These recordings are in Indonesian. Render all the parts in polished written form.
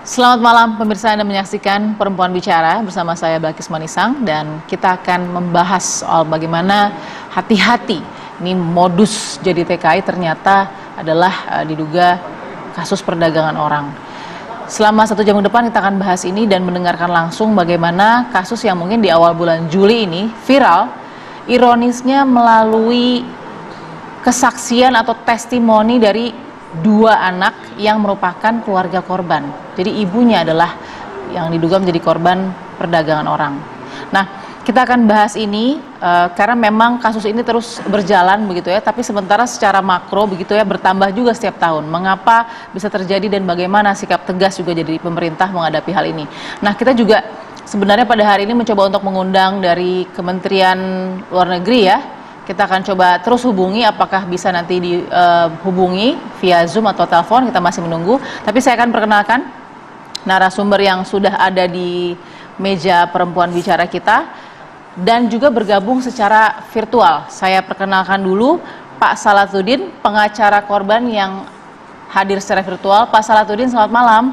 Selamat malam pemirsa, Anda menyaksikan Perempuan Bicara bersama saya Balkis Manisang, dan kita akan membahas soal bagaimana hati-hati ini modus jadi TKI ternyata adalah diduga kasus perdagangan orang. Selama 1 jam ke depan kita akan bahas ini dan mendengarkan langsung bagaimana kasus yang mungkin di awal bulan Juli ini viral, ironisnya melalui kesaksian atau testimoni dari 2 anak yang merupakan keluarga korban. Jadi ibunya adalah yang diduga menjadi korban perdagangan orang. Nah, kita akan bahas ini karena memang kasus ini terus berjalan begitu ya, tapi sementara secara makro begitu ya bertambah juga setiap tahun. Mengapa bisa terjadi dan bagaimana sikap tegas juga jadi pemerintah menghadapi hal ini. Nah, kita juga sebenarnya pada hari ini mencoba untuk mengundang dari Kementerian Luar Negeri ya. Kita akan coba terus hubungi, apakah bisa nanti dihubungi via Zoom atau telepon, kita masih menunggu. Tapi saya akan perkenalkan narasumber yang sudah ada di meja Perempuan Bicara kita dan juga bergabung secara virtual. Saya perkenalkan dulu Pak Salatudin, pengacara korban yang hadir secara virtual. Pak Salatudin, selamat malam.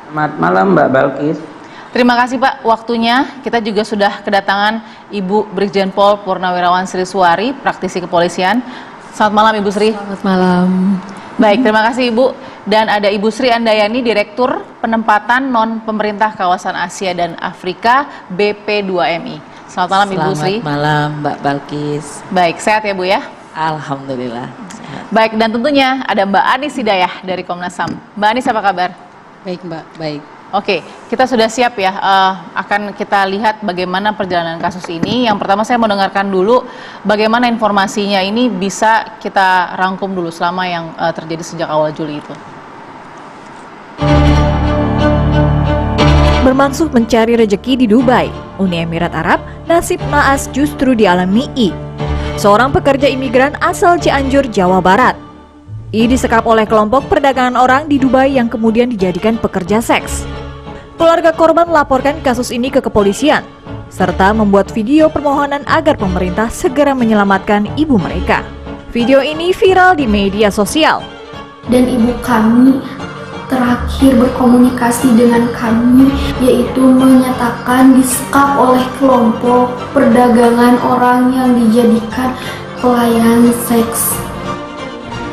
Selamat malam Mbak Balkis. Terima kasih Pak waktunya. Kita juga sudah kedatangan Ibu Brigjen Pol Purnawirawan Sri Suwari, praktisi kepolisian. Selamat malam Ibu Sri. Selamat malam. Baik, terima kasih Ibu. Dan ada Ibu Sri Andayani, Direktur Penempatan Non-Pemerintah Kawasan Asia dan Afrika BP2MI. Selamat malam Ibu Sri. Selamat malam Mbak Balkis. Baik, sehat ya Bu ya? Alhamdulillah sehat. Baik, dan tentunya ada Mbak Anis Hidayah dari Komnas HAM. Mbak Anis, apa kabar? Baik Mbak, baik. Oke, kita sudah siap ya, akan kita lihat bagaimana perjalanan kasus ini. Yang pertama saya mau dengarkan dulu bagaimana informasinya ini bisa kita rangkum dulu selama yang terjadi sejak awal Juli itu. Bermaksud mencari rejeki di Dubai, Uni Emirat Arab, nasib naas justru dialami I. Seorang pekerja imigran asal Cianjur, Jawa Barat. I disekap oleh kelompok perdagangan orang di Dubai yang kemudian dijadikan pekerja seks. Keluarga korban melaporkan kasus ini ke kepolisian, serta membuat video permohonan agar pemerintah segera menyelamatkan ibu mereka. Video ini viral di media sosial. Dan ibu kami terakhir berkomunikasi dengan kami, yaitu menyatakan disekap oleh kelompok perdagangan orang yang dijadikan pelayan seks.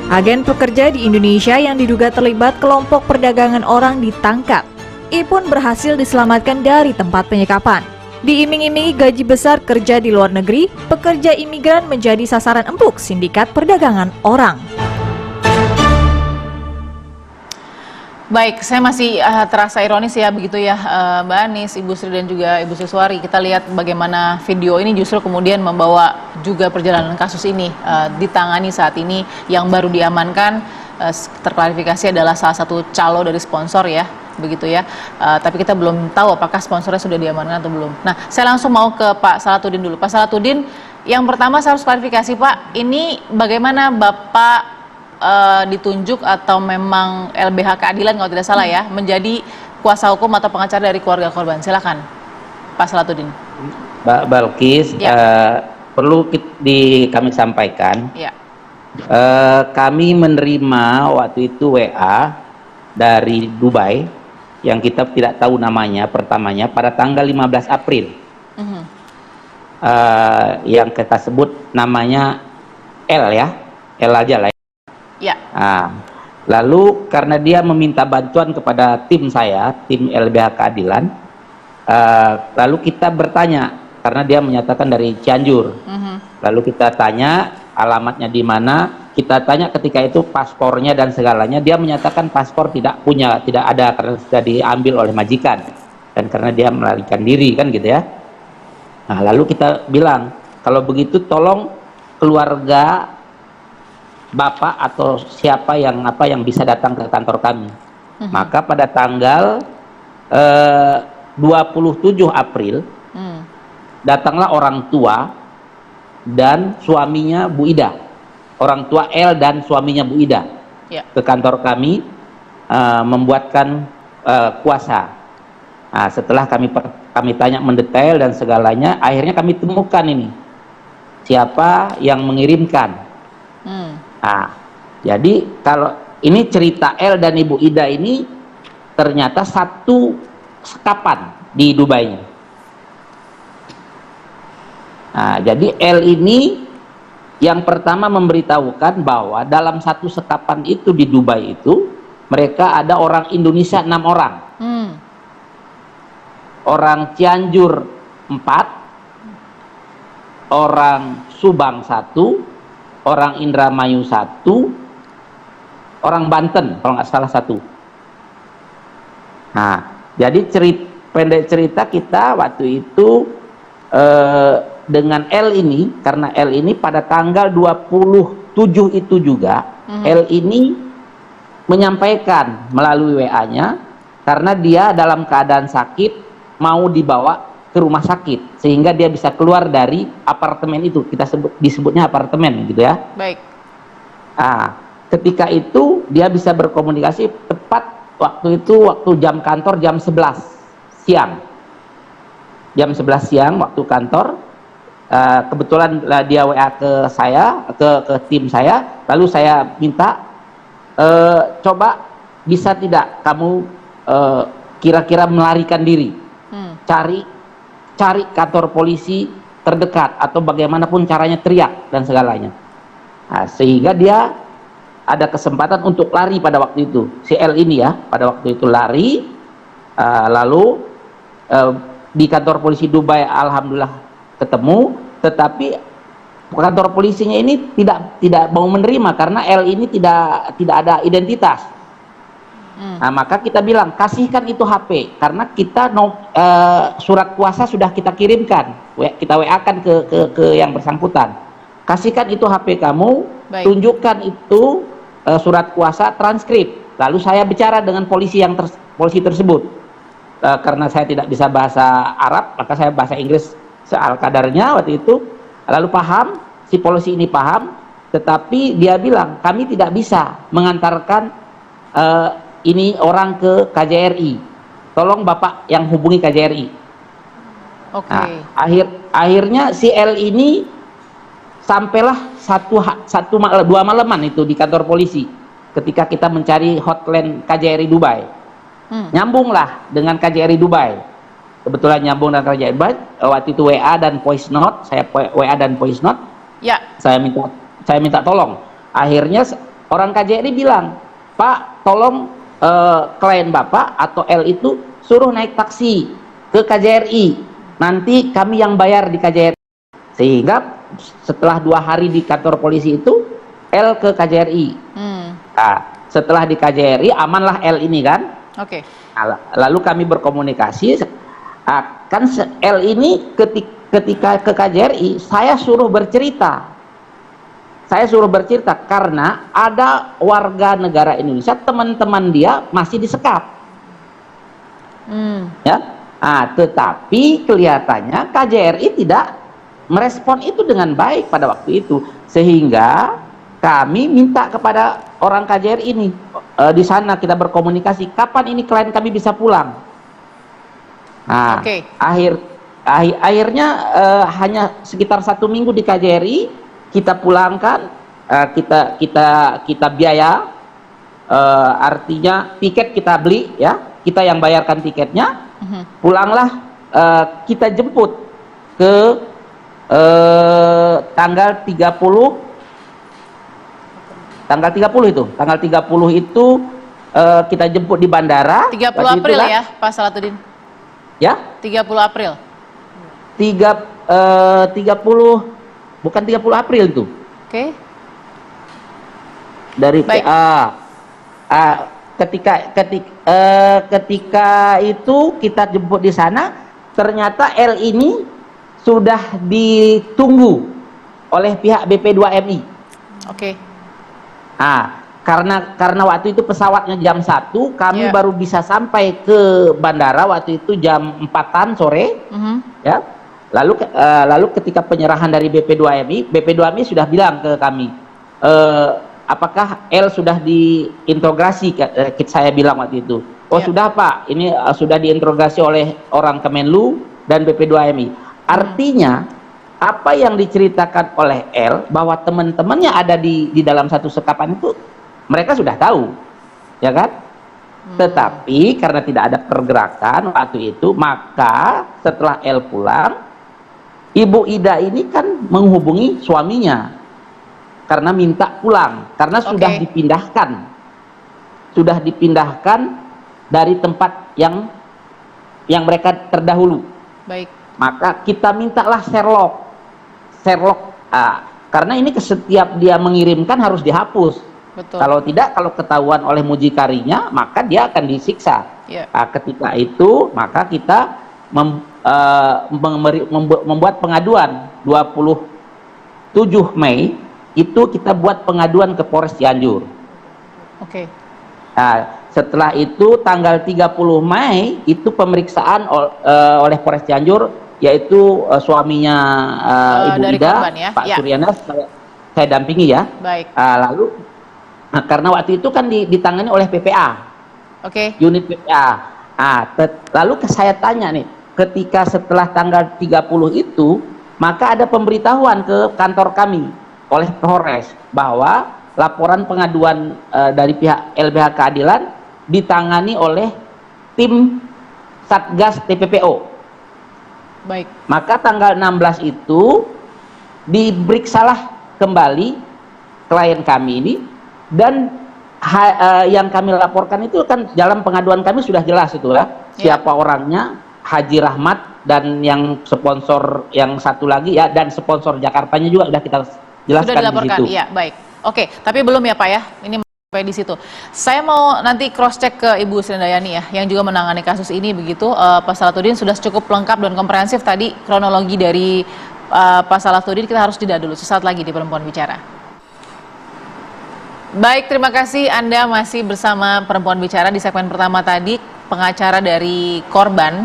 Agen pekerja di Indonesia yang diduga terlibat kelompok perdagangan orang ditangkap. I pun berhasil diselamatkan dari tempat penyekapan. Diiming-imingi gaji besar kerja di luar negeri, pekerja imigran menjadi sasaran empuk sindikat perdagangan orang. Baik, saya masih terasa ironis ya begitu ya Mbak Anis, Ibu Sri dan juga Ibu Siswari. Kita lihat bagaimana video ini justru kemudian membawa juga perjalanan kasus ini ditangani saat ini. Yang baru diamankan terklarifikasi adalah salah satu calo dari sponsor ya, begitu ya. Tapi kita belum tahu apakah sponsornya sudah diamankan atau belum. Nah, saya langsung mau ke Pak Salatudin dulu. Pak Salatudin, yang pertama saya harus klarifikasi Pak, ini bagaimana Bapak ditunjuk atau memang LBH Keadilan kalau tidak salah ya, menjadi kuasa hukum atau pengacara dari keluarga korban? Silakan Pak Salatudin. Mbak Balkis, Ya. Perlu kami sampaikan, Ya. kami menerima waktu itu WA dari Dubai yang kita tidak tahu namanya pertamanya pada tanggal 15 April. Yang kita sebut namanya L ya, L aja lah. Ya. Lalu karena dia meminta bantuan kepada tim saya, tim LBH Keadilan, lalu kita bertanya karena dia menyatakan dari Cianjur. Lalu kita tanya alamatnya di mana, kita tanya ketika itu paspornya dan segalanya, dia menyatakan paspor tidak punya, tidak ada karena sudah diambil oleh majikan dan karena dia melarikan diri kan gitu ya. Nah, lalu kita bilang kalau begitu tolong keluarga Bapak atau siapa yang bisa datang ke kantor kami. Maka pada tanggal 27 April datanglah orang tua dan suaminya Bu Ida, orang tua L dan suaminya Bu Ida ke kantor kami membuatkan kuasa. Nah, setelah kami tanya mendetail dan segalanya, akhirnya kami temukan ini siapa yang mengirimkan. Nah, jadi kalau ini cerita L dan Ibu Ida ini ternyata satu sekapan di Dubai-nya. Nah, jadi L ini yang pertama memberitahukan bahwa dalam satu sekapan itu di Dubai itu mereka ada orang Indonesia 6 orang, orang Cianjur 4, orang Subang 1, orang Indramayu 1, orang Banten kalau nggak salah 1. Nah, jadi pendek cerita kita waktu itu dengan L ini, karena L ini pada tanggal 27 itu juga L ini menyampaikan melalui WA-nya karena dia dalam keadaan sakit mau dibawa ke rumah sakit sehingga dia bisa keluar dari apartemen itu, kita disebutnya apartemen gitu ya. Baik. Nah, ketika itu dia bisa berkomunikasi tepat waktu itu, waktu jam kantor jam 11 siang. Jam 11 siang waktu kantor. Kebetulan dia WA ke saya, ke tim saya, lalu saya minta coba bisa tidak kamu kira-kira melarikan diri, cari kantor polisi terdekat atau bagaimanapun caranya, teriak dan segalanya. Nah, sehingga dia ada kesempatan untuk lari pada waktu itu, si L ini ya, pada waktu itu lari, lalu di kantor polisi Dubai alhamdulillah ketemu, tetapi kantor polisinya ini tidak mau menerima karena L ini tidak ada identitas. Nah, maka kita bilang kasihkan itu HP karena kita surat kuasa sudah kita kirimkan, kita WA-kan ke yang bersangkutan. Kasihkan itu HP kamu, tunjukkan itu surat kuasa, transkrip. Lalu saya bicara dengan polisi polisi tersebut. Karena saya tidak bisa bahasa Arab, maka saya bahasa Inggris seal kadarnya waktu itu. Lalu paham, si polisi ini paham, tetapi dia bilang kami tidak bisa mengantarkan ini orang ke KJRI. Tolong Bapak yang hubungi KJRI. Oke. Nah, akhirnya si L ini sampailah dua malaman itu di kantor polisi ketika kita mencari hotline KJRI Dubai. Nyambunglah dengan KJRI Dubai. Kebetulan nyambung dengan KJRI Dubai. Waktu itu WA dan voice note, saya WA dan voice note. Ya. Saya minta tolong. Akhirnya orang KJRI bilang, Pak, tolong klien Bapak atau L itu suruh naik taksi ke KJRI. Nanti kami yang bayar di KJRI. Sehingga setelah 2 hari di kantor polisi itu, L ke KJRI. Nah, setelah di KJRI amanlah L ini kan. Oke. Nah, lalu kami berkomunikasi. Kan L ini ketika ke KJRI saya suruh bercerita karena ada warga negara Indonesia, teman-teman dia masih disekap. Ya, tetapi kelihatannya KJRI tidak merespon itu dengan baik pada waktu itu, sehingga kami minta kepada orang KJRI ini di sana kita berkomunikasi, kapan ini klien kami bisa pulang. Nah, akhirnya hanya sekitar 1 minggu di KJRI kita pulangkan, kita biaya, artinya tiket kita beli ya, kita yang bayarkan tiketnya. Pulanglah, kita jemput ke tanggal 30 itu kita jemput di bandara 30 April kan, ya Pak Salahuddin ya 30 April 30 bukan 30 April itu. Oke. Dari Baik. ketika itu kita jemput di sana, ternyata L ini sudah ditunggu oleh pihak BP2MI. Oke. Karena waktu itu pesawatnya jam 1, kami baru bisa sampai ke bandara waktu itu jam 4-an sore. Ya. Lalu ketika penyerahan dari BP2MI sudah bilang ke kami, apakah L sudah diintegrasi? Saya bilang waktu itu, sudah Pak, ini sudah diintegrasi oleh orang Kemenlu dan BP2MI. Artinya apa yang diceritakan oleh L bahwa teman-temannya ada di dalam satu sekapan itu mereka sudah tahu, ya kan? Tetapi karena tidak ada pergerakan waktu itu, maka setelah L pulang, Ibu Ida ini kan menghubungi suaminya karena minta pulang, karena sudah dipindahkan dari tempat yang mereka terdahulu. Baik. Maka kita mintalah Sherlock, karena ini setiap dia mengirimkan harus dihapus. Betul. Kalau tidak, kalau ketahuan oleh mucikarinya, maka dia akan disiksa. Yeah. Ketika itu, maka kita membuat pengaduan 27 Mei itu kita buat pengaduan ke Polres Cianjur. Oke. Setelah itu tanggal 30 Mei itu pemeriksaan oleh Polres Cianjur, yaitu suaminya Ibu Ida, korban, ya? Pak Suryana, saya dampingi ya. Baik. Lalu karena waktu itu kan ditangani oleh PPA, unit PPA. Lalu saya tanya nih, ketika setelah tanggal 30 itu, maka ada pemberitahuan ke kantor kami oleh Polres bahwa laporan pengaduan dari pihak LBH Keadilan ditangani oleh tim Satgas TPPO. Baik. Maka tanggal 16 itu diperiksalah kembali klien kami ini, dan yang kami laporkan itu kan dalam pengaduan kami sudah jelas itu ya, siapa orangnya, Haji Rahmat, dan yang sponsor yang satu lagi ya, dan sponsor Jakartanya juga sudah kita jelaskan. Sudah dilaporkan, di situ. iya, baik. Oke, tapi belum ya Pak ya, ini sampai di situ. Saya mau nanti cross check ke Ibu Sri Handayani ya, yang juga menangani kasus ini begitu. Pak Salahuddin sudah cukup lengkap dan komprehensif tadi kronologi dari Pak Salahuddin. Kita harus jeda dulu, sesaat lagi di Perempuan Bicara. Baik, terima kasih Anda masih bersama Perempuan Bicara di segmen pertama tadi. Pengacara dari korban,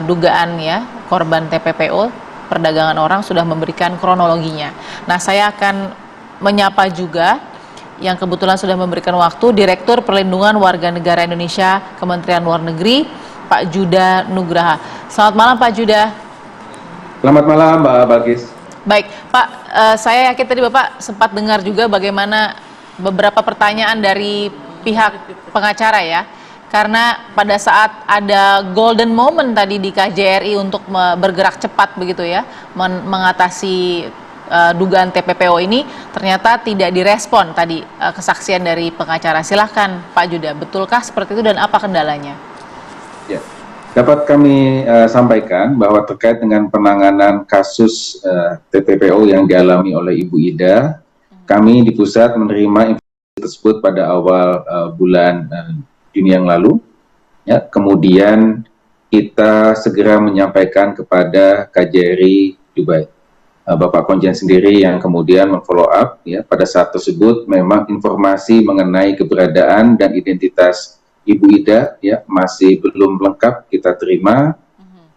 dugaan ya, korban TPPO, perdagangan orang, sudah memberikan kronologinya. Nah, saya akan menyapa juga yang kebetulan sudah memberikan waktu, Direktur Perlindungan Warga Negara Indonesia, Kementerian Luar Negeri, Pak Judah Nugraha. Selamat malam Pak Judah. Selamat malam Mbak Balkis. Baik Pak, saya yakin tadi Bapak sempat dengar juga bagaimana beberapa pertanyaan dari pihak pengacara ya, karena pada saat ada golden moment tadi di KJRI untuk bergerak cepat begitu ya, mengatasi dugaan TPPO ini, ternyata tidak direspon tadi kesaksian dari pengacara. Silahkan Pak Judah, betulkah seperti itu dan apa kendalanya? Ya, dapat kami sampaikan bahwa terkait dengan penanganan kasus TPPO yang dialami oleh Ibu Ida, kami di pusat menerima informasi tersebut pada awal bulan Juni yang lalu. Ya, kemudian kita segera menyampaikan kepada KJRI Dubai. Bapak Konjen sendiri yang kemudian memfollow up. Ya, pada saat tersebut memang informasi mengenai keberadaan dan identitas Ibu Ida ya masih belum lengkap kita terima.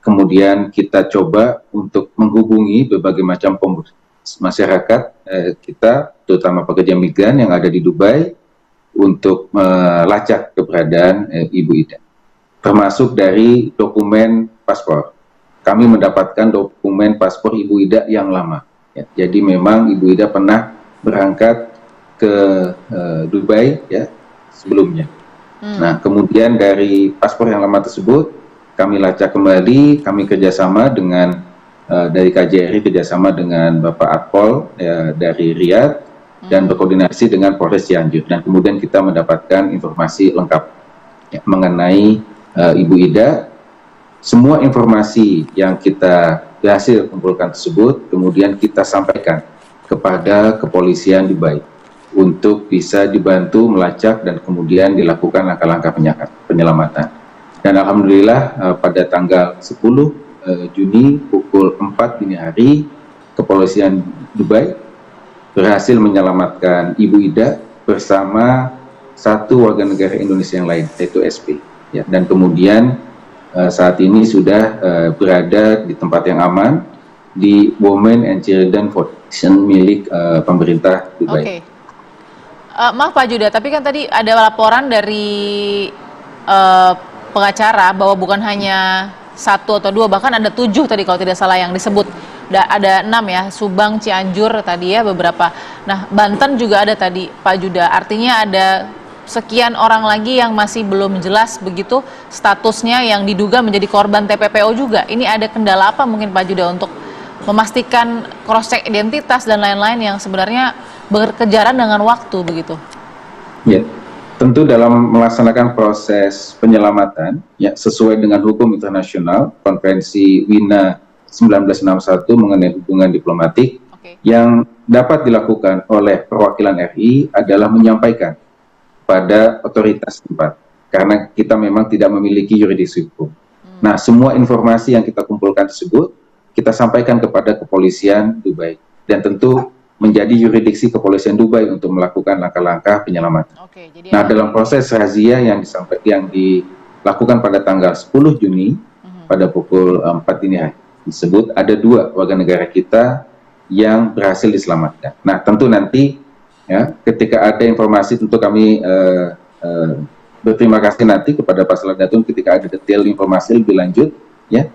Kemudian kita coba untuk menghubungi berbagai macam masyarakat kita, terutama pekerja migran yang ada di Dubai, untuk melacak keberadaan Ibu Ida, termasuk dari dokumen paspor. Kami mendapatkan dokumen paspor Ibu Ida yang lama. Ya, jadi memang Ibu Ida pernah berangkat ke Dubai ya sebelumnya. Nah, kemudian dari paspor yang lama tersebut kami lacak kembali, kami kerjasama dengan dari KJRI kerjasama dengan Bapak Atpol ya, dari Riyadh dan berkoordinasi dengan Polres Cianjur, dan kemudian kita mendapatkan informasi lengkap ya, mengenai Ibu Ida. Semua informasi yang kita berhasil kumpulkan tersebut kemudian kita sampaikan kepada kepolisian Dubai untuk bisa dibantu melacak dan kemudian dilakukan langkah-langkah penyelamatan. Dan alhamdulillah pada tanggal 10 Juni pukul 4 dini hari, kepolisian Dubai berhasil menyelamatkan Ibu Ida bersama satu warga negara Indonesia yang lain, yaitu SP. Ya, dan kemudian saat ini sudah berada di tempat yang aman di Women and Children Foundation milik pemerintah Dubai. Oke. Maaf Pak Judah, tapi kan tadi ada laporan dari pengacara bahwa bukan hanya 1 atau 2, bahkan ada 7 tadi kalau tidak salah yang disebut. Ada 6 ya, Subang, Cianjur tadi ya beberapa. Nah, Banten juga ada tadi Pak Judah. Artinya ada sekian orang lagi yang masih belum jelas begitu statusnya yang diduga menjadi korban TPPO juga. Ini ada kendala apa mungkin Pak Juda untuk memastikan cross check identitas dan lain-lain yang sebenarnya berkejaran dengan waktu begitu? Ya, tentu dalam melaksanakan proses penyelamatan ya sesuai dengan hukum internasional Konvensi Wina 1961 mengenai hubungan diplomatik, yang dapat dilakukan oleh perwakilan RI adalah menyampaikan pada otoritas tempat, karena kita memang tidak memiliki yurisdiksi hukum. Nah, semua informasi yang kita kumpulkan tersebut kita sampaikan kepada kepolisian Dubai, dan tentu menjadi yurisdiksi kepolisian Dubai untuk melakukan langkah-langkah penyelamatan. Nah, dalam proses razia yang dilakukan pada tanggal 10 Juni pada pukul 4 dini hari, disebut ada 2 warga negara kita yang berhasil diselamatkan. Nah, tentu nanti ya ketika ada informasi tentu kami berterima kasih nanti kepada Pak Saladatun ketika ada detail informasi lebih lanjut ya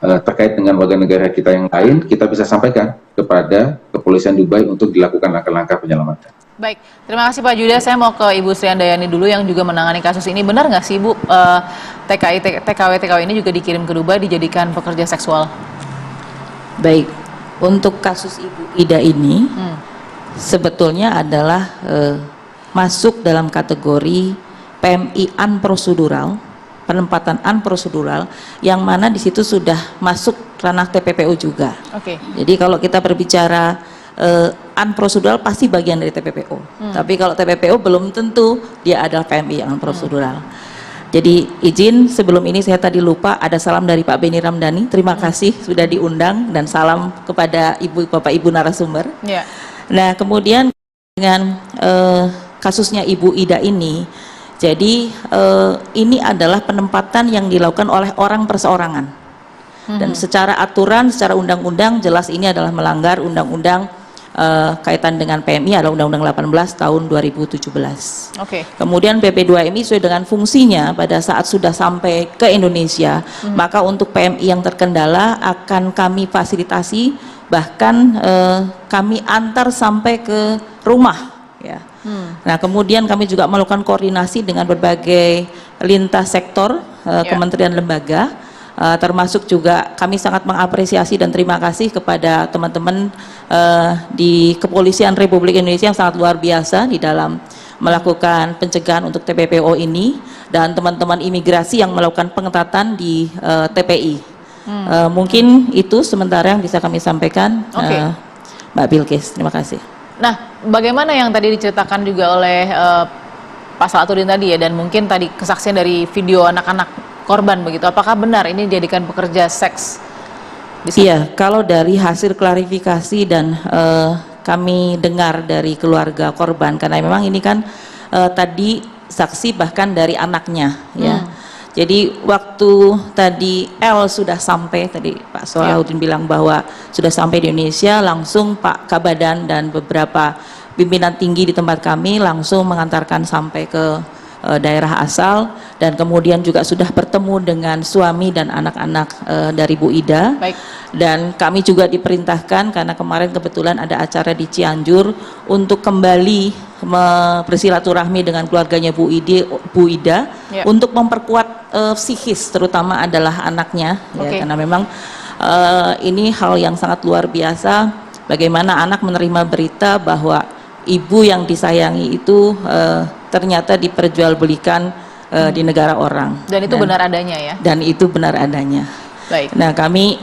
terkait dengan warga negara kita yang lain, kita bisa sampaikan kepada kepolisian Dubai untuk dilakukan langkah-langkah penyelamatan. Baik, terima kasih Pak Juda. Saya mau ke Ibu Sri Handayani dulu yang juga menangani kasus ini. Benar nggak sih Bu, TKW ini juga dikirim ke Dubai dijadikan pekerja seksual? Baik, untuk kasus Ibu Ida ini sebetulnya adalah masuk dalam kategori PMI unprocedural, penempatan unprocedural, yang mana di situ sudah masuk ranah TPPO juga. Jadi kalau kita berbicara unprocedural pasti bagian dari TPPO. Tapi kalau TPPO belum tentu dia adalah PMI unprocedural. Jadi izin sebelum ini saya tadi lupa ada salam dari Pak Beni Ramdhani. Terima kasih sudah diundang dan salam kepada Ibu Bapak Ibu narasumber. Nah, kemudian dengan kasusnya Ibu Ida ini, jadi ini adalah penempatan yang dilakukan oleh orang perseorangan. Dan secara aturan, secara undang-undang jelas ini adalah melanggar undang-undang kaitan dengan PMI adalah Undang-Undang 18 tahun 2017. Kemudian PP2MI sesuai dengan fungsinya pada saat sudah sampai ke Indonesia, maka untuk PMI yang terkendala akan kami fasilitasi, bahkan kami antar sampai ke rumah ya. Nah, kemudian kami juga melakukan koordinasi dengan berbagai lintas sektor, kementerian lembaga, termasuk juga kami sangat mengapresiasi dan terima kasih kepada teman-teman di Kepolisian Republik Indonesia yang sangat luar biasa di dalam melakukan pencegahan untuk TPPO ini, dan teman-teman imigrasi yang melakukan pengetatan di TPI. Mungkin itu sementara yang bisa kami sampaikan, Mbak Bilkis. Terima kasih. Nah, bagaimana yang tadi diceritakan juga oleh Pak Salahuddin tadi ya, dan mungkin tadi kesaksian dari video anak-anak korban begitu, apakah benar ini dijadikan pekerja seks? Iya, kalau dari hasil klarifikasi dan kami dengar dari keluarga korban, karena memang ini kan tadi saksi bahkan dari anaknya ya. Jadi waktu tadi L sudah sampai, tadi Pak Salahuddin bilang bahwa sudah sampai di Indonesia, langsung Pak Kabadan dan beberapa pimpinan tinggi di tempat kami langsung mengantarkan sampai ke daerah asal, dan kemudian juga sudah bertemu dengan suami dan anak-anak dari Bu Ida. Dan kami juga diperintahkan karena kemarin kebetulan ada acara di Cianjur untuk kembali bersilaturahmi dengan keluarganya Bu Ida untuk memperkuat psikis, terutama adalah anaknya ya, karena memang ini hal yang sangat luar biasa bagaimana anak menerima berita bahwa ibu yang disayangi itu ternyata diperjualbelikan di negara orang. Dan itu benar adanya ya? Dan itu benar adanya. Nah, kami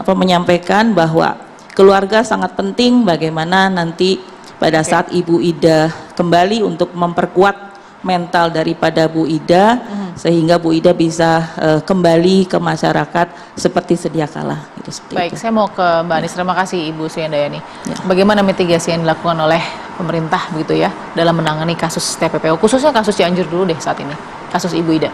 menyampaikan bahwa keluarga sangat penting, bagaimana nanti pada saat Ibu Ida kembali untuk memperkuat mental daripada Bu Ida, sehingga Bu Ida bisa kembali ke masyarakat seperti sedia kala. Baik, saya mau ke Mbak Anis. Terima kasih Ibu Sri Handayani. Bagaimana mitigasi yang dilakukan oleh pemerintah begitu ya dalam menangani kasus TPPO, khususnya kasus Cianjur dulu deh saat ini, kasus Ibu Ida?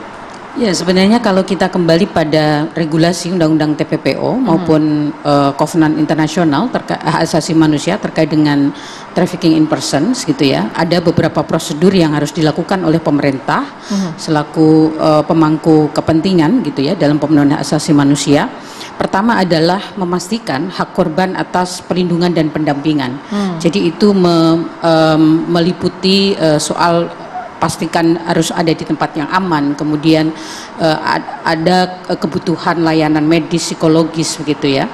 Ya, sebenarnya kalau kita kembali pada regulasi Undang-Undang TPPO maupun Kovenan Internasional hak asasi manusia terkait dengan trafficking in persons gitu ya, ada beberapa prosedur yang harus dilakukan oleh pemerintah selaku pemangku kepentingan gitu ya dalam pemenuhan hak asasi manusia. Pertama adalah memastikan hak korban atas perlindungan dan pendampingan. Jadi itu meliputi soal pastikan harus ada di tempat yang aman, kemudian ada kebutuhan layanan medis, psikologis begitu ya,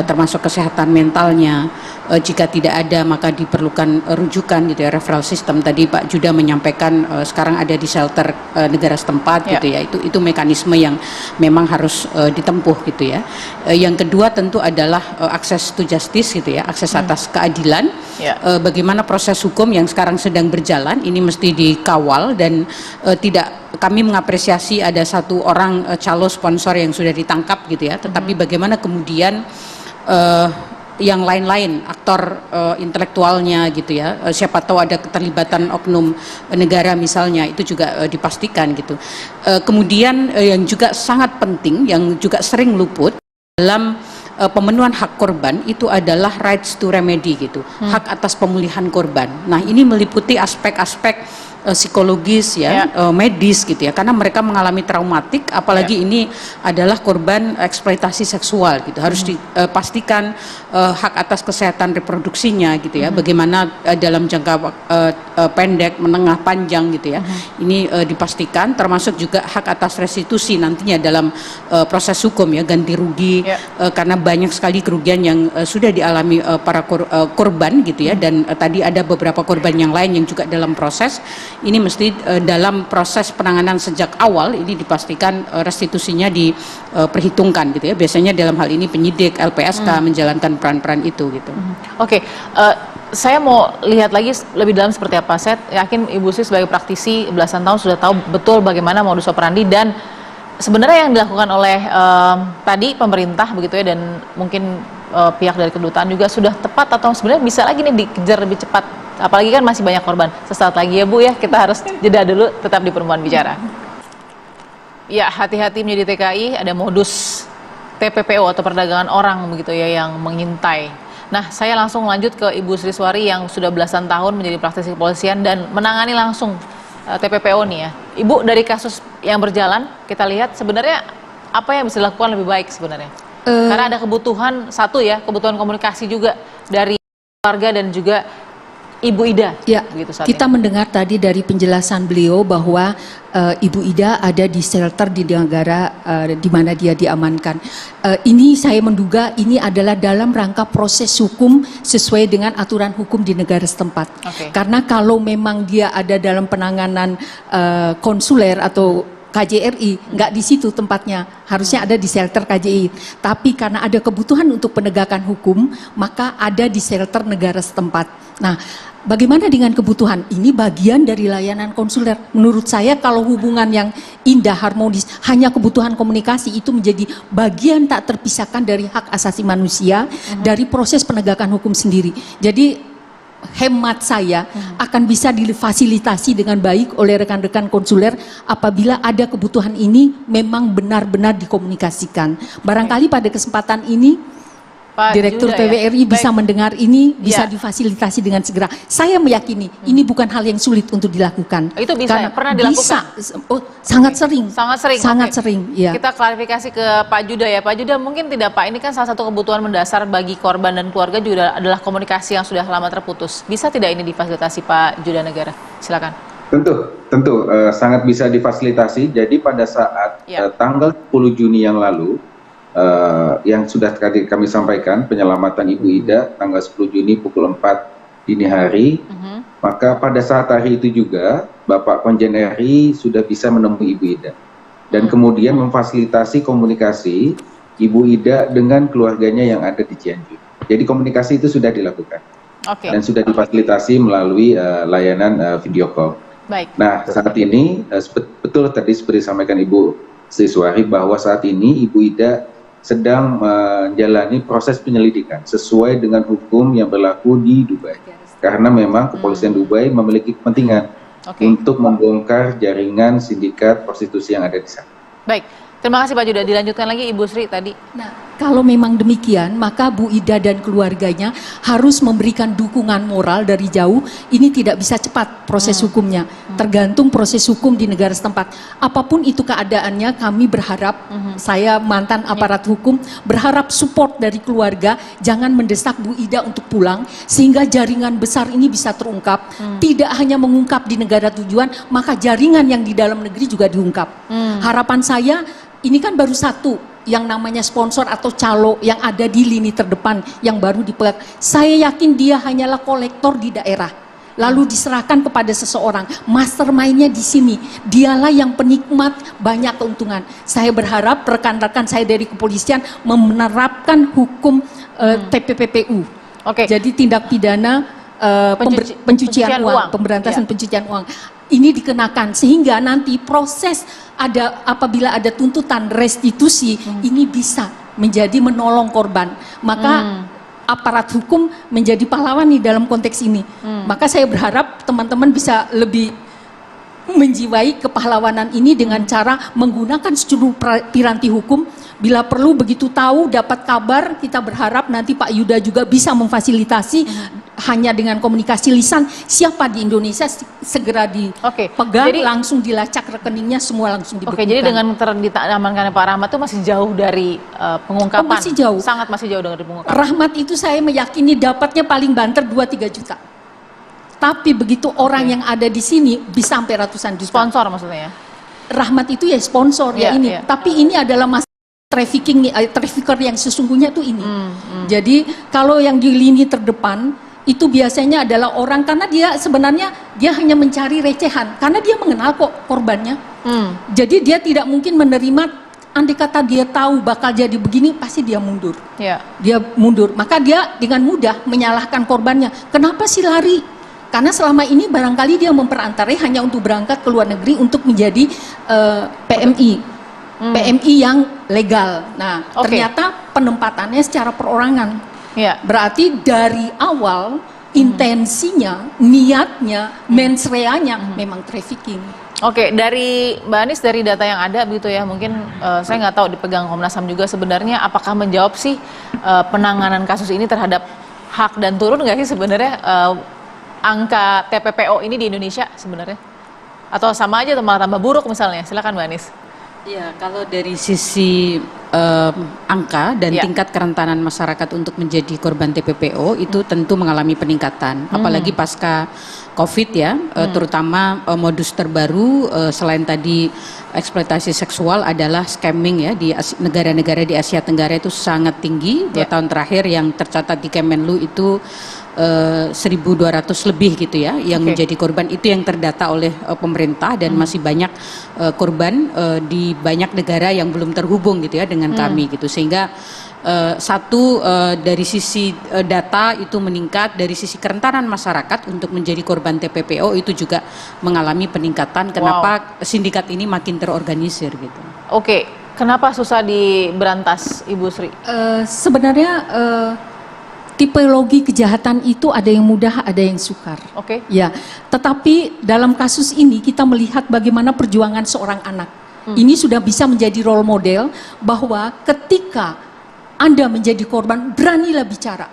termasuk kesehatan mentalnya. Jika tidak ada maka diperlukan rujukan gitu ya, referral system. Tadi Pak Juda menyampaikan sekarang ada di shelter negara setempat gitu ya, itu mekanisme yang memang harus ditempuh gitu ya. Yang kedua tentu adalah akses to justice gitu ya, akses atas keadilan. Bagaimana proses hukum yang sekarang sedang berjalan ini mesti dikawal dan tidak, kami mengapresiasi ada satu orang calo sponsor yang sudah ditangkap gitu ya, tetapi bagaimana kemudian yang lain-lain, aktor intelektualnya gitu ya, siapa tahu ada keterlibatan oknum negara misalnya, itu juga dipastikan gitu. Kemudian yang juga sangat penting, yang juga sering luput dalam pemenuhan hak korban itu adalah rights to remedy gitu, hak atas pemulihan korban. Nah ini meliputi aspek-aspek psikologis ya, medis gitu ya, karena mereka mengalami traumatik, apalagi ini adalah korban eksploitasi seksual gitu, harus dipastikan hak atas kesehatan reproduksinya gitu ya, bagaimana dalam jangka pendek, menengah, panjang gitu ya, ini dipastikan, termasuk juga hak atas restitusi nantinya dalam proses hukum ya, ganti rugi karena banyak sekali kerugian yang sudah dialami para korban gitu ya, dan tadi ada beberapa korban yang lain yang juga dalam proses. Ini mesti dalam proses penanganan sejak awal ini dipastikan restitusinya diperhitungkan gitu ya. Biasanya dalam hal ini penyidik, LPSK menjalankan peran-peran itu gitu. Oke, saya mau lihat lagi lebih dalam seperti apa. Saya yakin Ibu Sri sebagai praktisi belasan tahun sudah tahu betul bagaimana modus operandi dan sebenarnya yang dilakukan oleh tadi pemerintah begitu ya, dan mungkin pihak dari kedutaan juga sudah tepat atau sebenarnya bisa lagi nih dikejar lebih cepat. Apalagi kan masih banyak korban. Sesaat lagi ya Bu ya, kita harus jeda dulu, tetap di Perempuan Bicara. Ya, hati-hati menjadi TKI, ada modus TPPO atau perdagangan orang begitu ya yang mengintai. Nah, saya langsung lanjut ke Ibu Sriswari yang sudah belasan tahun menjadi praktisi kepolisian dan menangani langsung TPPO nih ya. Ibu, dari kasus yang berjalan, kita lihat sebenarnya apa yang bisa dilakukan lebih baik sebenarnya? Karena ada kebutuhan, satu ya, kebutuhan komunikasi juga dari keluarga dan juga Ibu Ida. Ya, begitu kita mendengar tadi dari penjelasan beliau bahwa Ibu Ida ada di shelter di negara di mana dia diamankan. Ini saya menduga ini adalah dalam rangka proses hukum sesuai dengan aturan hukum di negara setempat. Karena kalau memang dia ada dalam penanganan konsuler atau KJRI, nggak di situ tempatnya, harusnya ada di shelter KJI. Tapi karena ada kebutuhan untuk penegakan hukum, maka ada di shelter negara setempat. Nah, bagaimana dengan kebutuhan? Ini bagian dari layanan konsuler. Menurut saya kalau hubungan yang indah, harmonis, hanya kebutuhan komunikasi itu menjadi bagian tak terpisahkan dari hak asasi manusia, dari proses penegakan hukum sendiri. Jadi hemat saya akan bisa difasilitasi dengan baik oleh rekan-rekan konsuler apabila ada kebutuhan ini memang benar-benar dikomunikasikan. Barangkali pada kesempatan ini Pak Direktur TWRI bisa mendengar ini, bisa difasilitasi dengan segera. Saya meyakini ini bukan hal yang sulit untuk dilakukan. Itu bisa, karena pernah dilakukan? Bisa, sangat sering. Sangat sering. Ya. Kita klarifikasi ke Pak Juda ya. Pak Juda, mungkin tidak Pak, ini kan salah satu kebutuhan mendasar bagi korban dan keluarga juga adalah komunikasi yang sudah lama terputus. Bisa tidak ini difasilitasi Pak Juda Negara? Silakan. Tentu sangat bisa difasilitasi. Jadi pada saat tanggal 10 Juni yang lalu, yang sudah tadi kami sampaikan, penyelamatan Ibu Ida tanggal 10 Juni pukul 4 dini hari, maka pada saat hari itu juga Bapak Konjen RI sudah bisa menemui Ibu Ida dan kemudian memfasilitasi komunikasi Ibu Ida dengan keluarganya yang ada di Cianjur. Jadi komunikasi itu sudah dilakukan dan sudah difasilitasi melalui layanan video call. Nah, saat ini betul tadi seperti disampaikan Ibu Sriswari bahwa saat ini Ibu Ida sedang menjalani proses penyelidikan sesuai dengan hukum yang berlaku di Dubai. Karena memang kepolisian Dubai memiliki kepentingan untuk membongkar jaringan sindikat prostitusi yang ada di sana. Baik, terima kasih Pak Juda. Dilanjutkan lagi Ibu Sri tadi. Nah, kalau memang demikian, maka Bu Ida dan keluarganya harus memberikan dukungan moral dari jauh. Ini tidak bisa cepat proses hukumnya, tergantung proses hukum di negara setempat. Apapun itu keadaannya, kami berharap, saya mantan aparat hukum, berharap support dari keluarga, jangan mendesak Bu Ida untuk pulang, sehingga jaringan besar ini bisa terungkap. Tidak hanya mengungkap di negara tujuan, maka jaringan yang di dalam negeri juga diungkap. Harapan saya, ini kan baru satu yang namanya sponsor atau calo yang ada di lini terdepan yang baru dipegang. Saya yakin dia hanyalah kolektor di daerah, lalu diserahkan kepada seseorang. Mastermind-nya di sini, dialah yang penikmat banyak keuntungan. Saya berharap rekan-rekan saya dari kepolisian menerapkan hukum TPPU. Jadi tindak pidana pencucian uang, pemberantasan pencucian uang. Ini dikenakan sehingga nanti proses apabila ada tuntutan restitusi ini bisa menjadi menolong korban. Maka aparat hukum menjadi pahlawan di dalam konteks ini. Maka saya berharap teman-teman bisa lebih menjiwai kepahlawanan ini dengan cara menggunakan seluruh piranti hukum. Bila perlu begitu tahu, dapat kabar, kita berharap nanti Pak Yuda juga bisa memfasilitasi hanya dengan komunikasi lisan. Siapa di Indonesia segera dipegang, langsung dilacak rekeningnya, semua langsung dibekukan. Jadi dengan diamankannya Pak Rahmat itu masih jauh dari pengungkapan? Masih jauh. Sangat masih jauh dari pengungkapan. Rahmat itu saya meyakini dapatnya paling banter 2-3 juta. Tapi begitu orang yang ada di sini bisa sampai ratusan juta. Sponsor maksudnya ya? Rahmat itu ya sponsor ya ini. Tapi ini adalah trafficker yang sesungguhnya itu ini. Jadi kalau yang di lini terdepan itu biasanya adalah orang karena dia sebenarnya dia hanya mencari recehan karena dia mengenal kok korbannya. Jadi dia tidak mungkin menerima, andai kata dia tahu bakal jadi begini pasti dia mundur. Dia mundur, maka dia dengan mudah menyalahkan korbannya. Kenapa sih lari? Karena selama ini barangkali dia memperantarai hanya untuk berangkat ke luar negeri untuk menjadi PMI. PMI yang legal. Nah, ternyata penempatannya secara perorangan. Berarti dari awal intensinya, niatnya, mens reanya memang trafficking. Dari Mbak Anis, dari data yang ada begitu ya, mungkin saya nggak tahu dipegang Komnas HAM juga sebenarnya apakah menjawab sih penanganan kasus ini terhadap hak dan turun nggak sih sebenarnya angka TPPO ini di Indonesia sebenarnya? Atau sama aja atau malah tambah buruk misalnya? Silakan Mbak Anis. Ya, kalau dari sisi angka dan tingkat kerentanan masyarakat untuk menjadi korban TPPO itu tentu mengalami peningkatan, apalagi pasca COVID ya, terutama modus terbaru selain tadi eksploitasi seksual adalah scamming ya di negara-negara di Asia Tenggara itu sangat tinggi. 2 tahun terakhir yang tercatat di Kemenlu itu 1.200 lebih gitu ya yang menjadi korban, itu yang terdata oleh pemerintah dan masih banyak korban di banyak negara yang belum terhubung gitu ya dengan kami gitu, sehingga dari sisi data itu meningkat, dari sisi kerentanan masyarakat untuk menjadi korban TPPO itu juga mengalami peningkatan. Kenapa sindikat ini makin terorganisir gitu? Kenapa susah diberantas Ibu Sri? Sebenarnya tipologi kejahatan itu ada yang mudah, ada yang sukar. Ya, tetapi dalam kasus ini kita melihat bagaimana perjuangan seorang anak. Ini sudah bisa menjadi role model bahwa ketika Anda menjadi korban, beranilah bicara.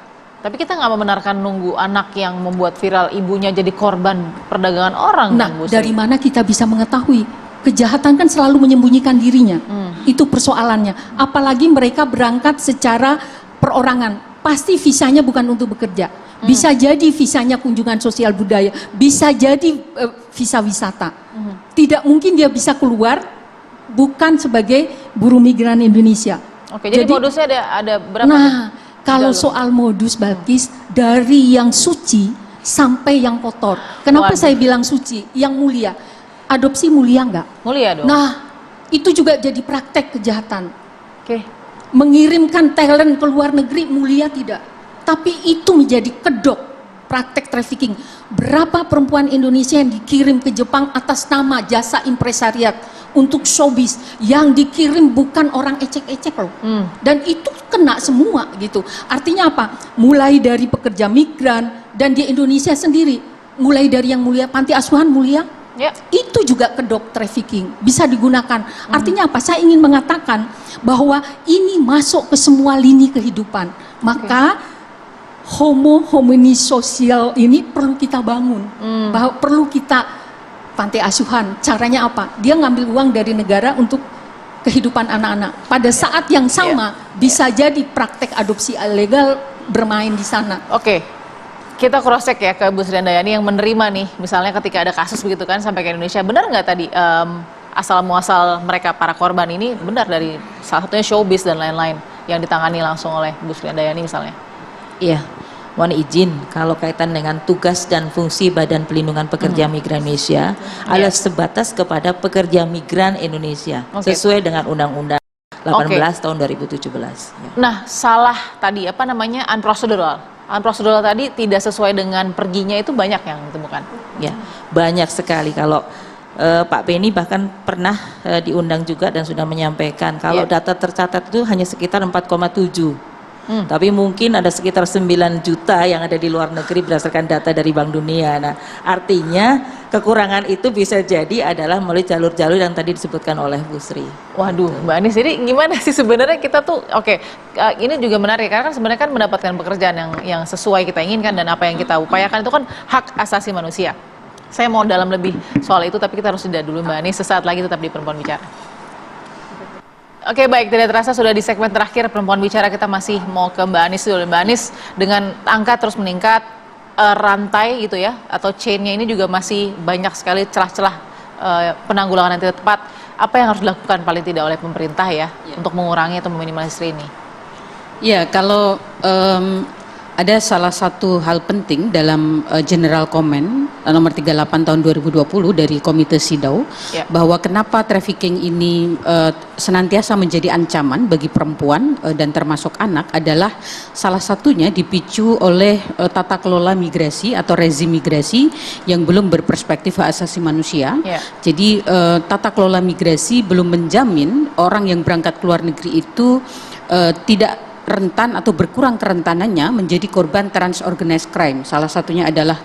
Tapi kita nggak membenarkan nunggu anak yang membuat viral ibunya jadi korban perdagangan orang. Nah, dari mana kita bisa mengetahui? Kejahatan kan selalu menyembunyikan dirinya. Itu persoalannya. Apalagi mereka berangkat secara perorangan. Pasti visanya bukan untuk bekerja. Bisa jadi visanya kunjungan sosial budaya, bisa jadi visa wisata. Tidak mungkin dia bisa keluar bukan sebagai buruh migran Indonesia. Jadi modusnya ada berapa? Nah, kalau soal modus Balkis, dari yang suci sampai yang kotor. Kenapa saya bilang suci? Yang mulia. Adopsi mulia enggak? Mulia dong. Nah, itu juga jadi praktek kejahatan. Mengirimkan talent ke luar negeri mulia tidak, tapi itu menjadi kedok praktek trafficking. Berapa perempuan Indonesia yang dikirim ke Jepang atas nama jasa impresariat untuk showbiz, yang dikirim bukan orang ecek-ecek loh, dan itu kena semua gitu. Artinya apa? Mulai dari pekerja migran dan di Indonesia sendiri, mulai dari yang mulia, panti asuhan mulia, Ya. Itu juga kedok trafficking, bisa digunakan. Artinya apa? Saya ingin mengatakan bahwa ini masuk ke semua lini kehidupan. Maka homo homini sosial ini perlu kita bangun. Bahwa perlu kita panti asuhan. Caranya apa? Dia ngambil uang dari negara untuk kehidupan anak-anak. Pada saat yang sama bisa jadi praktek adopsi ilegal bermain di sana. Oke. Kita cross check ya ke Bu Sri Handayani yang menerima nih, misalnya ketika ada kasus begitu kan sampai ke Indonesia, benar nggak tadi asal muasal mereka para korban ini benar dari salah satunya showbiz dan lain-lain yang ditangani langsung oleh Bu Sri Handayani misalnya? Iya, mohon izin kalau kaitan dengan tugas dan fungsi Badan Pelindungan Pekerja Migran Indonesia adalah sebatas kepada pekerja migran Indonesia sesuai dengan Undang-Undang 18 tahun 2017. Ya. Nah, salah tadi apa namanya unprocedural tadi tidak sesuai dengan perginya itu banyak yang ditemukan. Ya, banyak sekali. Kalau Pak Penny bahkan pernah diundang juga dan sudah menyampaikan kalau data tercatat itu hanya sekitar 4,7. Tapi mungkin ada sekitar 9 juta yang ada di luar negeri berdasarkan data dari Bank Dunia. Nah, artinya kekurangan itu bisa jadi adalah melalui jalur-jalur yang tadi disebutkan oleh Bu Sri. Waduh, Mbak Anis, jadi gimana sih sebenarnya kita tuh, ini juga menarik karena kan sebenarnya kan mendapatkan pekerjaan yang sesuai kita inginkan dan apa yang kita upayakan itu kan hak asasi manusia. Saya mau dalam lebih soal itu, tapi kita harus jeda dulu Mbak Anis. Sesaat lagi tetap di Perempuan Bicara. Oke, baik, tidak terasa sudah di segmen terakhir Perempuan Bicara, kita masih mau ke Mbak Anis dulu. Mbak Anis, dengan angka terus meningkat, rantai gitu ya, atau chain-nya ini juga masih banyak sekali celah-celah penanggulangan yang tidak tepat. Apa yang harus dilakukan paling tidak oleh pemerintah ya untuk mengurangi atau meminimalisir ini? Ya, kalau ada salah satu hal penting dalam General Comment nomor 38 tahun 2020 dari Komite SIDAW, bahwa kenapa trafficking ini senantiasa menjadi ancaman bagi perempuan dan termasuk anak adalah salah satunya dipicu oleh tata kelola migrasi atau rezim migrasi yang belum berperspektif hak asasi manusia. Jadi tata kelola migrasi belum menjamin orang yang berangkat ke luar negeri itu tidak rentan atau berkurang kerentanannya menjadi korban transorganized crime. Salah satunya adalah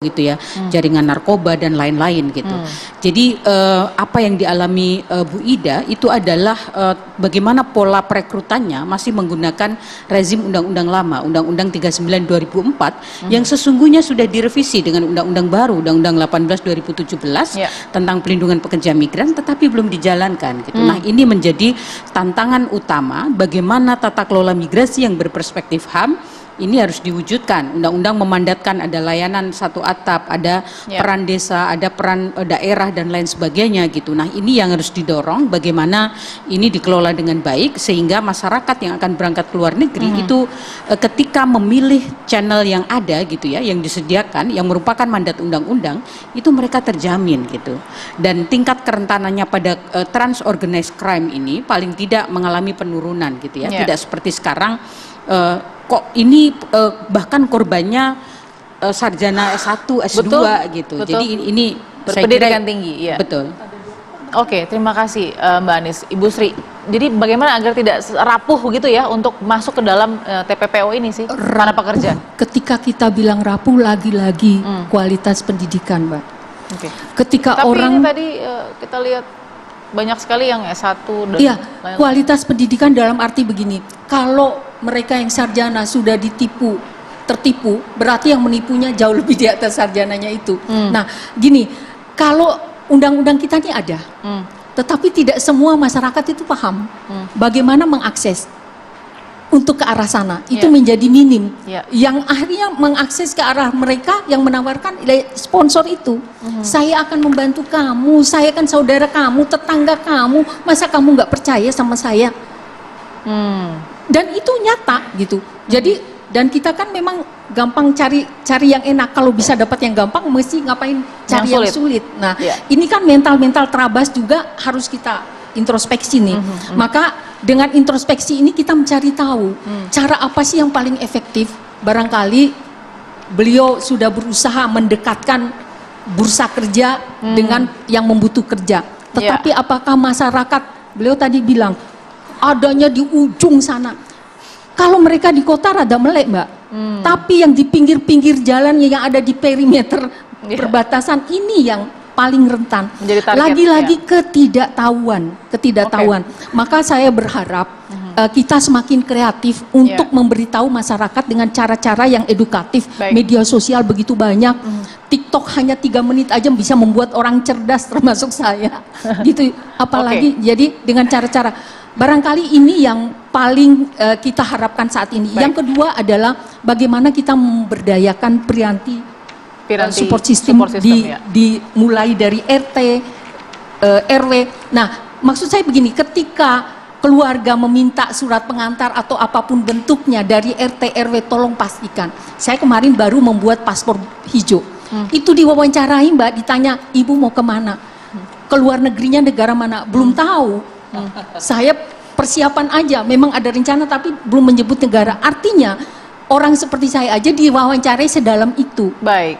gitu ya, jaringan narkoba dan lain-lain gitu. Jadi apa yang dialami Bu Ida itu adalah bagaimana pola perekrutannya masih menggunakan rezim undang-undang lama, Undang-Undang 39 2004 yang sesungguhnya sudah direvisi dengan undang-undang baru, Undang-Undang 18 2017 tentang pelindungan pekerja migran, tetapi belum dijalankan gitu. Nah, ini menjadi tantangan utama bagaimana tata kelola migrasi yang berperspektif HAM ini harus diwujudkan. Undang-undang memandatkan ada layanan satu atap, ada peran desa, ada peran daerah dan lain sebagainya gitu. Nah, ini yang harus didorong bagaimana ini dikelola dengan baik sehingga masyarakat yang akan berangkat ke luar negeri itu ketika memilih channel yang ada gitu ya, yang disediakan yang merupakan mandat undang-undang, itu mereka terjamin gitu. Dan tingkat kerentanannya pada transorganized crime ini paling tidak mengalami penurunan gitu ya. Tidak seperti sekarang kok ini bahkan korbannya sarjana S1, S2 gitu. Betul. Jadi ini berpendidikan tinggi, ya. Betul. Oke, terima kasih Mbak Anis. Ibu Sri, jadi bagaimana agar tidak rapuh gitu ya untuk masuk ke dalam TPPO ini sih, para pekerja? Ketika kita bilang rapuh, lagi-lagi kualitas pendidikan, Mbak. Ketika Tapi orang ini tadi kita lihat banyak sekali yang S1 dan lain-lain. Kualitas pendidikan dalam arti begini, kalau mereka yang sarjana sudah tertipu, berarti yang menipunya jauh lebih di atas sarjananya itu. Nah, gini, kalau undang-undang kita ini ada, tetapi tidak semua masyarakat itu paham bagaimana mengakses untuk ke arah sana, itu menjadi minim. Yang akhirnya mengakses ke arah mereka yang menawarkan sponsor itu. Saya akan membantu kamu, saya kan saudara kamu, tetangga kamu, masa kamu nggak percaya sama saya? Dan itu nyata gitu. Jadi dan kita kan memang gampang cari yang enak. Kalau bisa dapat yang gampang, mesti ngapain cari yang sulit. Nah, ini kan mental terabas juga harus kita introspeksi nih. Maka dengan introspeksi ini kita mencari tahu cara apa sih yang paling efektif. Barangkali beliau sudah berusaha mendekatkan bursa kerja dengan yang membutuh kerja. Tetapi apakah masyarakat, beliau tadi bilang adanya di ujung sana. Kalau mereka di kota rada melek, Mbak. Tapi yang di pinggir-pinggir jalan yang ada di perimeter perbatasan ini yang paling rentan. Menjadi target, Lagi-lagi ketidaktahuan. Maka saya berharap kita semakin kreatif untuk memberitahu masyarakat dengan cara-cara yang edukatif. Baik. Media sosial begitu banyak. TikTok hanya 3 menit aja bisa membuat orang cerdas, termasuk saya. Gitu. Apalagi jadi dengan cara-cara. Barangkali ini yang paling kita harapkan saat ini. Baik. Yang kedua adalah bagaimana kita memberdayakan piranti support system, dimulai dari RT, RW. Nah, maksud saya begini, ketika keluarga meminta surat pengantar atau apapun bentuknya dari RT RW, tolong pastikan. Saya kemarin baru membuat paspor hijau. Itu diwawancarai Mbak, ditanya ibu mau kemana, keluar negerinya negara mana, belum tahu. Saya persiapan aja, memang ada rencana tapi belum menyebut negara. Artinya orang seperti saya aja diwawancarai sedalam itu. Baik.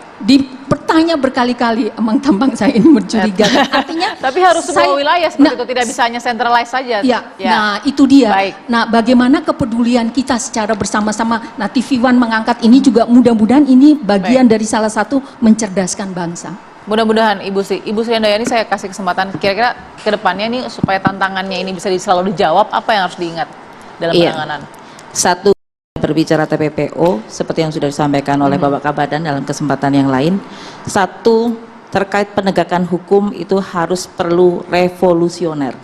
Bertanya berkali-kali, emang tampang saya ini mencurigakan. Artinya tapi harus semua wilayah seperti itu, tidak bisa hanya centralized saja. Ya, nah itu dia. Baik. Nah, bagaimana kepedulian kita secara bersama-sama. Nah, TV One mengangkat ini juga mudah-mudahan ini bagian dari salah satu mencerdaskan bangsa. Mudah-mudahan Ibu Sri Handayani, saya kasih kesempatan kira-kira ke depannya nih supaya tantangannya ini bisa selalu dijawab, apa yang harus diingat dalam penanganan? Satu, berbicara TPPO seperti yang sudah disampaikan oleh Bapak Kabadan dalam kesempatan yang lain. Satu, terkait penegakan hukum itu harus perlu revolusioner.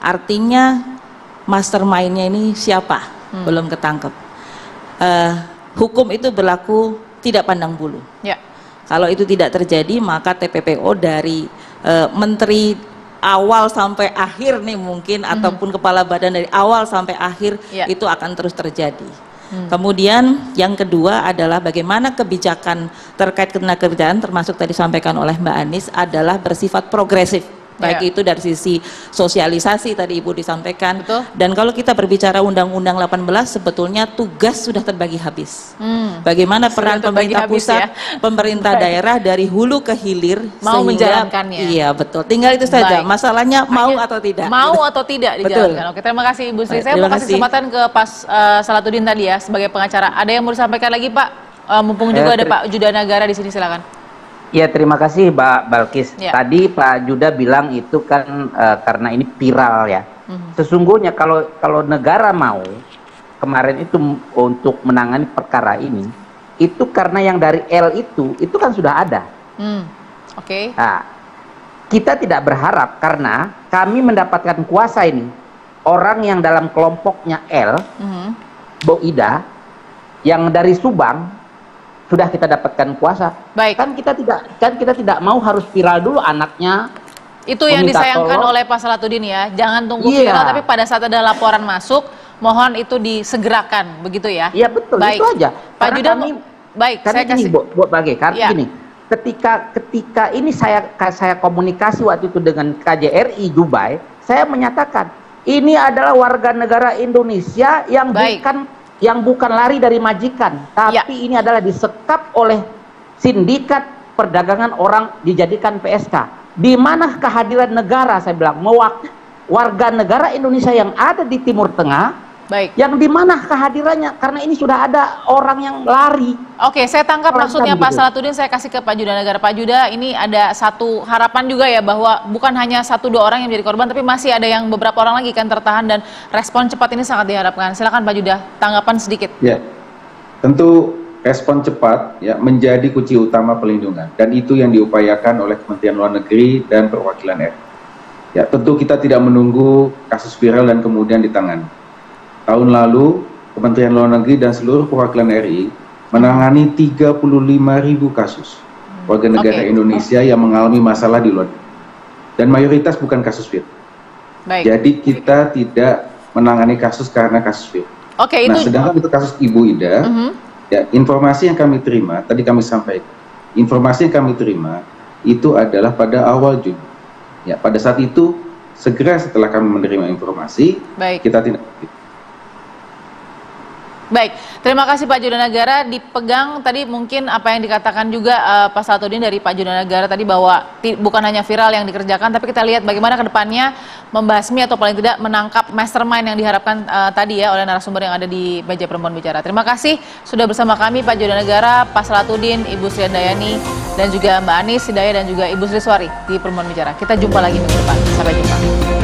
Artinya mastermind-nya ini siapa? Belum ketangkep. Hukum itu berlaku tidak pandang bulu. Ya. Kalau itu tidak terjadi, maka TPPO dari menteri awal sampai akhir nih mungkin, ataupun kepala badan dari awal sampai akhir, itu akan terus terjadi. Kemudian yang kedua adalah bagaimana kebijakan terkait ketenagakerjaan, termasuk tadi disampaikan oleh Mbak Anis, adalah bersifat progresif. Baik itu dari sisi sosialisasi tadi Ibu disampaikan. Betul. Dan kalau kita berbicara Undang-Undang 18, sebetulnya tugas sudah terbagi habis. Bagaimana peran pemerintah pusat, pemerintah daerah dari hulu ke hilir mau menjalankannya. Iya betul. Tinggal itu saja. Masalahnya mau atau tidak. Mau atau tidak dijalankan. Oke, terima kasih Ibu Sri. Saya mau kasih kesempatan ke Pak Salatudin tadi ya sebagai pengacara. Ada yang mau disampaikan lagi Pak? Mumpung juga ada Pak Juda Nagara di sini, silakan. Ya, terima kasih Mbak Balkis. Tadi Pak Juda bilang itu kan karena ini viral ya. Sesungguhnya kalau negara mau kemarin itu untuk menangani perkara ini, itu karena yang dari L itu kan sudah ada. Oke. Nah, kita tidak berharap karena kami mendapatkan kuasa ini, orang yang dalam kelompoknya L, Bu Ida, yang dari Subang, sudah kita dapatkan kuasa. Baik. Kan kita tidak mau harus viral dulu anaknya. Itu yang disayangkan oleh Pak Salatudin ya. Jangan tunggu viral, tapi pada saat ada laporan masuk, mohon itu disegerakan, begitu ya. Iya betul, baik. itu aja. Pak Juda, baik, karena saya kasih. Buat bagi, karena gini, ketika ini saya komunikasi waktu itu dengan KJRI Dubai, saya menyatakan ini adalah warga negara Indonesia yang bukan lari dari majikan, tapi ini adalah disekap oleh sindikat perdagangan orang dijadikan PSK. Di mana kehadiran negara, saya bilang, warga negara Indonesia yang ada di Timur Tengah, yang di mana kehadirannya, karena ini sudah ada orang yang lari. Oke, saya tangkap maksudnya Pak Salatudin, saya kasih ke Pak Juda Nagara. Pak Juda, ini ada satu harapan juga ya, bahwa bukan hanya 1-2 orang yang menjadi korban, tapi masih ada yang beberapa orang lagi kan tertahan, dan respon cepat ini sangat diharapkan. Silakan Pak Juda, tanggapan sedikit. Ya, tentu respon cepat ya menjadi kunci utama pelindungan, dan itu yang diupayakan oleh Kementerian Luar Negeri dan Perwakilan RI. Ya, tentu kita tidak menunggu kasus viral dan kemudian ditangani. Tahun lalu Kementerian Luar Negeri dan seluruh perwakilan RI menangani 35.000 kasus warga negara Indonesia yang mengalami masalah di luar negeri, dan mayoritas bukan kasus viral. Jadi kita tidak menangani kasus karena kasus viral. Sedangkan untuk kasus Ibu Ida, ya, informasi yang kami terima, tadi kami sampaikan, informasi yang kami terima itu adalah pada awal Juni. Ya, pada saat itu segera setelah kami menerima informasi, kita tindak lanjut. Baik, terima kasih Pak Jodanagara. Dipegang tadi mungkin apa yang dikatakan juga Pak Salatudin dari Pak Jodanagara tadi bahwa bukan hanya viral yang dikerjakan, tapi kita lihat bagaimana ke depannya membasmi atau paling tidak menangkap mastermind yang diharapkan tadi ya oleh narasumber yang ada di meja perempuan bicara. Terima kasih sudah bersama kami Pak Jodanagara, Pak Salatudin, Ibu Sri Handayani, dan juga Mbak Anis Hidayah dan juga Ibu Sri Suari di perempuan bicara. Kita jumpa lagi minggu depan. Sampai jumpa.